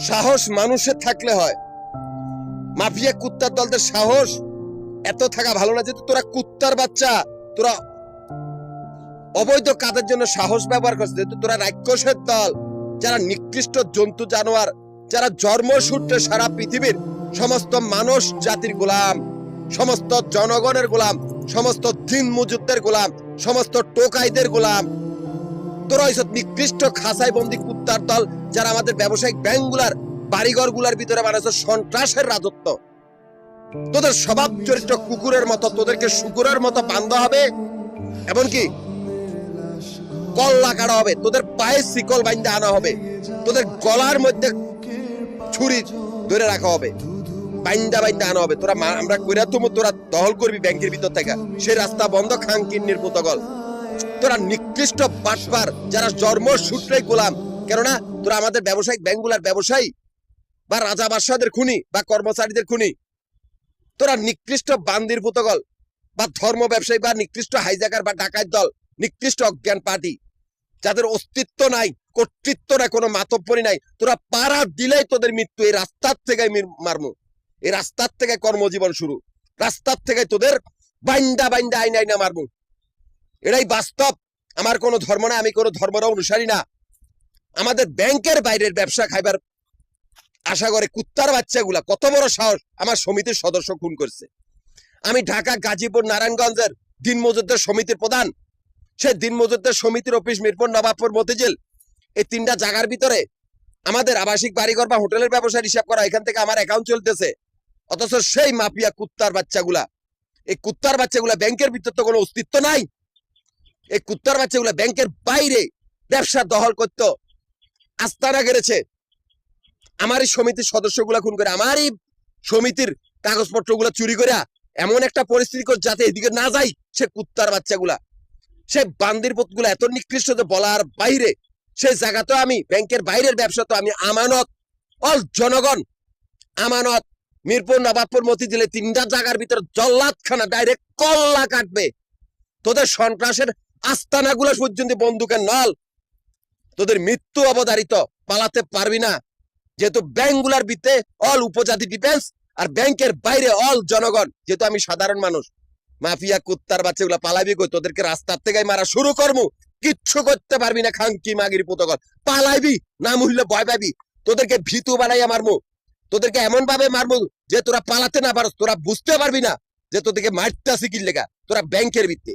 সাহস মানুষের থাকলে হয়। মাফিয়া কুত্তার দলদের সাহস এত থাকা ভালো না যে তোরা কুত্তার বাচ্চা, তোরা অবৈধ কাজের জন্য সাহস ব্যবহার করছিস। যেহেতু তোরা রাক্ষসের দল, যারা নিকৃষ্ট জন্তু জানোয়ার, যারা জন্মসূত্রে সারা পৃথিবীর সমস্ত মানুষ জাতির গোলাম, সমস্ত জনগণের গোলাম, সমস্ত দিন মজুরদের গোলাম, সমস্ত টোকাইদের গোলাম। তোরা ওইসব নিকৃষ্ট খাঁচাই বন্দি কুত্তার দল, যারা আমাদের ব্যবসায়িক ব্যাংকগুলার বাড়িঘর গুলার ভিতরে বানাচ্ছে সন্ত্রাসের রাজত্ব। তোদের স্বভাব চরিত্র কুকুরের মতো, তোদেরকে শুকুরের মতো বান্ধা হবে, এমনকি কল্লা কাটা হবে, তোদের পায়ে শিকল বাইন্দা আনা হবে, তোদের গলার মধ্যে ছুরি ধরে রাখা হবে, বাইন্দা বাইন্দা আনা হবে। তোরা আমরা কইরা তোরা দখল করবি ব্যাংকের ভিতর থেকে, সেই রাস্তা বন্ধ, খাঙ্কিন্নির পুতগল। তোরা নিকৃষ্ট বাটপার, যারা জন্মসূত্রে গোলাম। কেননা তোরা আমাদের ব্যবসায়িক ব্যাংকগুলার ব্যবসায়ী বা রাজা বাদশাদের খুনি বা কর্মচারীদের খুনি। তোরা নিকৃষ্ট বান্দির পুতগল বা ধর্ম ব্যবসায়ী বা নিকৃষ্ট হাইজাকার বা ডাকাত দল, নিকৃষ্ট অজ্ঞান পার্টি, যাদের অস্তিত্ব নাই, কর্তৃত্ব নাই, কোনো মাতব্বরি নাই। তোরা পাড়া দিলেই তোদের মৃত্যু। এই রাস্তার থেকে মারমু, এই রাস্তার থেকে কর্মজীবন শুরু, রাস্তার থেকে তোদের বাইন্দা বাইন্দা আইন আইনা মারমু। এটাই বাস্তব। আমার কোনো ধর্ম না, আমি কোনো ধর্মের অনুসারী না। আমাদের ব্যাংকের বাইরের ব্যবসা খাইবার আশা করে কুত্তার বাচ্চাগুলা কত বড় সাহস আমার সমিতির সদস্য খুন করছে। আমি ঢাকা, গাজীপুর, নারায়ণগঞ্জের দিন মজুরদের সমিতির প্রধান। সেই দিন মজুরদের সমিতির অফিস মিরপুর, নবাবপুর, মতিঝিল, এই তিনটা জায়গার ভিতরে আমাদের আবাসিক বাড়িঘর বা হোটেলের ব্যবসার হিসাব করা, এখান থেকে আমার অ্যাকাউন্ট চলতেছে। অথচ সেই মাফিয়া কুত্তার বাচ্চাগুলা, এই কুত্তার বাচ্চাগুলা ব্যাংকের ভিতর তো কোনো অস্তিত্ব নাই। এই কুত্তার বাচ্চাগুলা ব্যাংকের বাইরে ব্যবসা দখল করতো, আস্তানা গেড়েছে। আমারই সমিতির সদস্যগুলা খুন করে, আমারই সমিতির কাগজপত্রগুলা চুরি করে এমন একটা পরিস্থিতি করে যাতে এদিকে না যাই। সে কুত্তার বাচ্চাগুলা, সে বান্দির পুতগুলা এত নিকৃষ্ট যে বলার বাইরে। সেই জায়গা তো আমি ব্যাংকের বাইরের ব্যবসা তো আমি আমানত, অল জনগণ আমানত। মিরপুর, নবাবপুর, মতিঝিলে তিনটা জায়গার ভিতরে জল্লাদখানা ডাইরেক্ট কল্লা কাটবে। তোদের সন্ত্রাসের আস্তানাগুলো পর্যন্ত বন্দুকের নল, তোদের মৃত্যু অবধারিত, পালাতে পারবি না। যেহেতু ব্যাংকগুলার ভিতরে অল উপজাতি ডিফেন্স, আর ব্যাংকের বাইরে অল জনগণ। যেহেতু আমি সাধারণ মানুষ, মাফিয়া কুত্তার বাচ্চাগুলা পালাবি কই? তোদেরকে রাস্তার থেকে মারা শুরু করমু, কিচ্ছু করতে পারবি না। খাঙ্কি মাগির পুতগল, পালাইবি না মূল্যে ভয় পাবি। তোদেরকে ভীতু বানাইয়া মারমু, তোদেরকে এমন ভাবে মারমু যে তোরা পালাতে না পারস। তোরা বুঝতে পারবি না যে তোদেরকে মারতে আসি কি লেগা, তোরা ব্যাংকের ভিত্তি।